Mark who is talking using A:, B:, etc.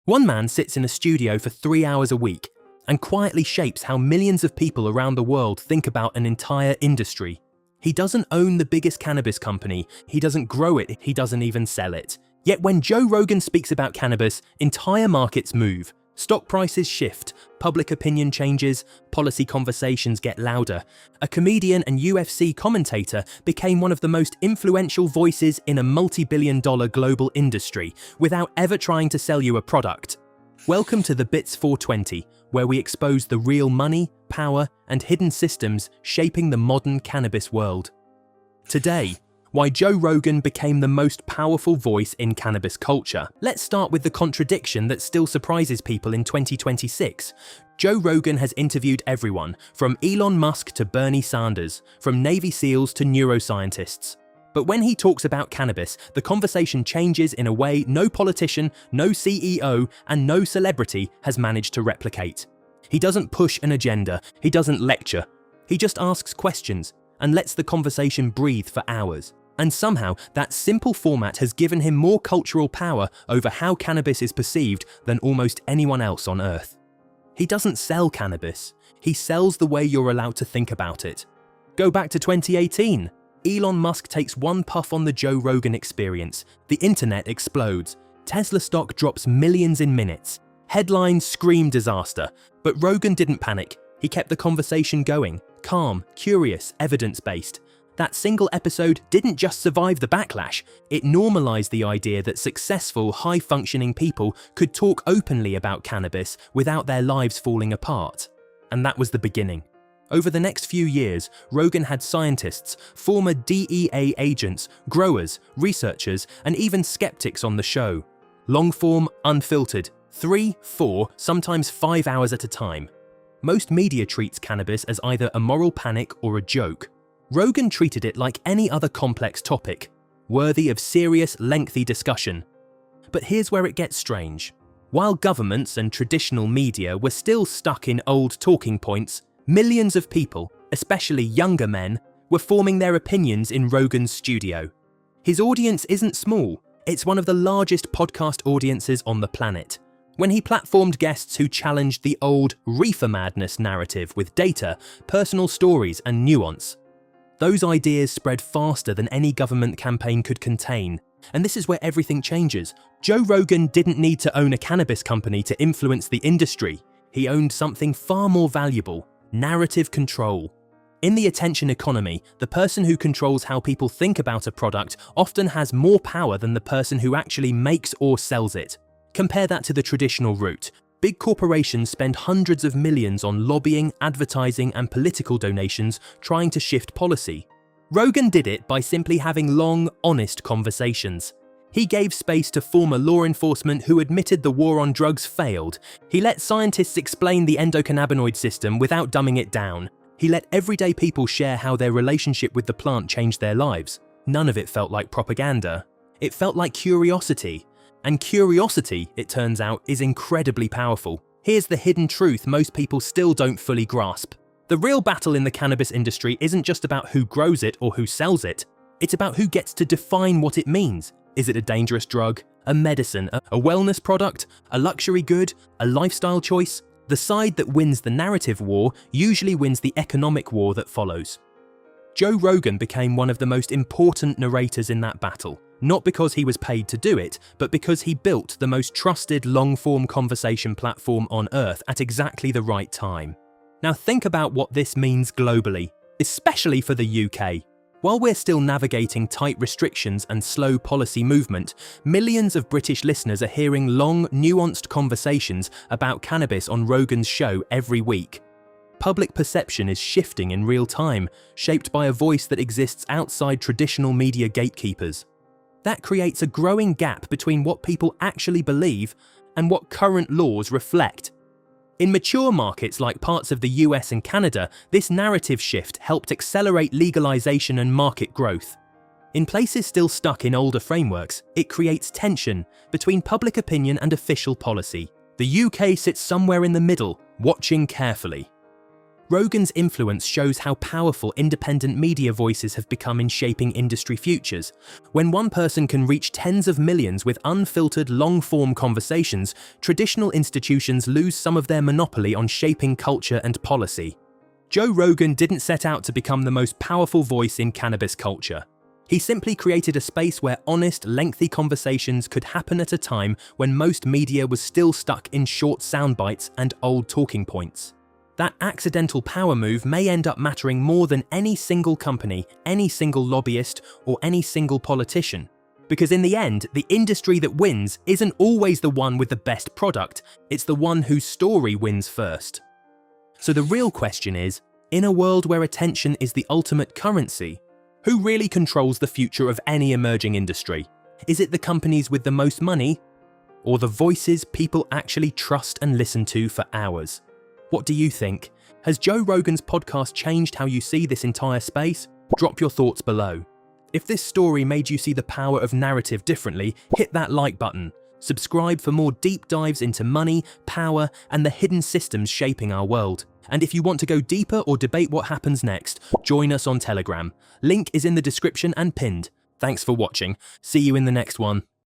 A: One man sits in a studio for 3 hours a week and quietly shapes how millions of people around the world think about an entire industry. He doesn't own the biggest cannabis company, he doesn't grow it, he doesn't even sell it. Yet when Joe Rogan speaks about cannabis, entire markets move. Stock prices shift, public opinion changes, policy conversations get louder. A comedian and UFC commentator became one of the most influential voices in a multi-billion-dollar global industry without ever trying to sell you a product. Welcome to the Bits 420, where we expose the real money, power, and hidden systems shaping the modern cannabis world. Today, why Joe Rogan became the most powerful voice in cannabis culture. Let's start with the contradiction that still surprises people in 2026. Joe Rogan has interviewed everyone, from Elon Musk to Bernie Sanders, from Navy SEALs to neuroscientists. But when he talks about cannabis, the conversation changes in a way no politician, no CEO, and no celebrity has managed to replicate. He doesn't push an agenda, he doesn't lecture. He just asks questions and lets the conversation breathe for hours. And somehow, that simple format has given him more cultural power over how cannabis is perceived than almost anyone else on Earth. He doesn't sell cannabis, he sells the way you're allowed to think about it. Go back to 2018. Elon Musk takes one puff on the Joe Rogan Experience. The internet explodes. Tesla stock drops millions in minutes. Headlines scream disaster. But Rogan didn't panic. He kept the conversation going, calm, curious, evidence-based. That single episode didn't just survive the backlash, it normalized the idea that successful, high-functioning people could talk openly about cannabis without their lives falling apart. And that was the beginning. Over the next few years, Rogan had scientists, former DEA agents, growers, researchers, and even skeptics on the show. Long-form, unfiltered, 3, 4, sometimes 5 hours at a time. Most media treats cannabis as either a moral panic or a joke. Rogan treated it like any other complex topic, worthy of serious, lengthy discussion. But here's where it gets strange. While governments and traditional media were still stuck in old talking points, millions of people, especially younger men, were forming their opinions in Rogan's studio. His audience isn't small, it's one of the largest podcast audiences on the planet. When he platformed guests who challenged the old reefer madness narrative with data, personal stories, and nuance, those ideas spread faster than any government campaign could contain. And this is where everything changes. Joe Rogan didn't need to own a cannabis company to influence the industry. He owned something far more valuable: narrative control. In the attention economy, the person who controls how people think about a product often has more power than the person who actually makes or sells it. Compare that to the traditional route. Big corporations spend hundreds of millions on lobbying, advertising, and political donations trying to shift policy. Rogan did it by simply having long, honest conversations. He gave space to former law enforcement who admitted the war on drugs failed. He let scientists explain the endocannabinoid system without dumbing it down. He let everyday people share how their relationship with the plant changed their lives. None of it felt like propaganda. It felt like curiosity. And curiosity, it turns out, is incredibly powerful. Here's the hidden truth most people still don't fully grasp. The real battle in the cannabis industry isn't just about who grows it or who sells it. It's about who gets to define what it means. Is it a dangerous drug, a medicine, a wellness product, a luxury good, a lifestyle choice? The side that wins the narrative war usually wins the economic war that follows. Joe Rogan became one of the most important narrators in that battle. Not because he was paid to do it, but because he built the most trusted long-form conversation platform on Earth at exactly the right time. Now think about what this means globally, especially for the UK. While we're still navigating tight restrictions and slow policy movement, millions of British listeners are hearing long, nuanced conversations about cannabis on Rogan's show every week. Public perception is shifting in real time, shaped by a voice that exists outside traditional media gatekeepers. That creates a growing gap between what people actually believe and what current laws reflect. In mature markets like parts of the US and Canada, this narrative shift helped accelerate legalization and market growth. In places still stuck in older frameworks, it creates tension between public opinion and official policy. The UK sits somewhere in the middle, watching carefully. Rogan's influence shows how powerful independent media voices have become in shaping industry futures. When one person can reach tens of millions with unfiltered, long-form conversations, traditional institutions lose some of their monopoly on shaping culture and policy. Joe Rogan didn't set out to become the most powerful voice in cannabis culture. He simply created a space where honest, lengthy conversations could happen at a time when most media was still stuck in short soundbites and old talking points. That accidental power move may end up mattering more than any single company, any single lobbyist, or any single politician. Because in the end, the industry that wins isn't always the one with the best product, it's the one whose story wins first. So the real question is, in a world where attention is the ultimate currency, who really controls the future of any emerging industry? Is it the companies with the most money, or the voices people actually trust and listen to for hours? What do you think? Has Joe Rogan's podcast changed how you see this entire space? Drop your thoughts below. If this story made you see the power of narrative differently, hit that like button. Subscribe for more deep dives into money, power, and the hidden systems shaping our world. And if you want to go deeper or debate what happens next, join us on Telegram. Link is in the description and pinned. Thanks for watching. See you in the next one.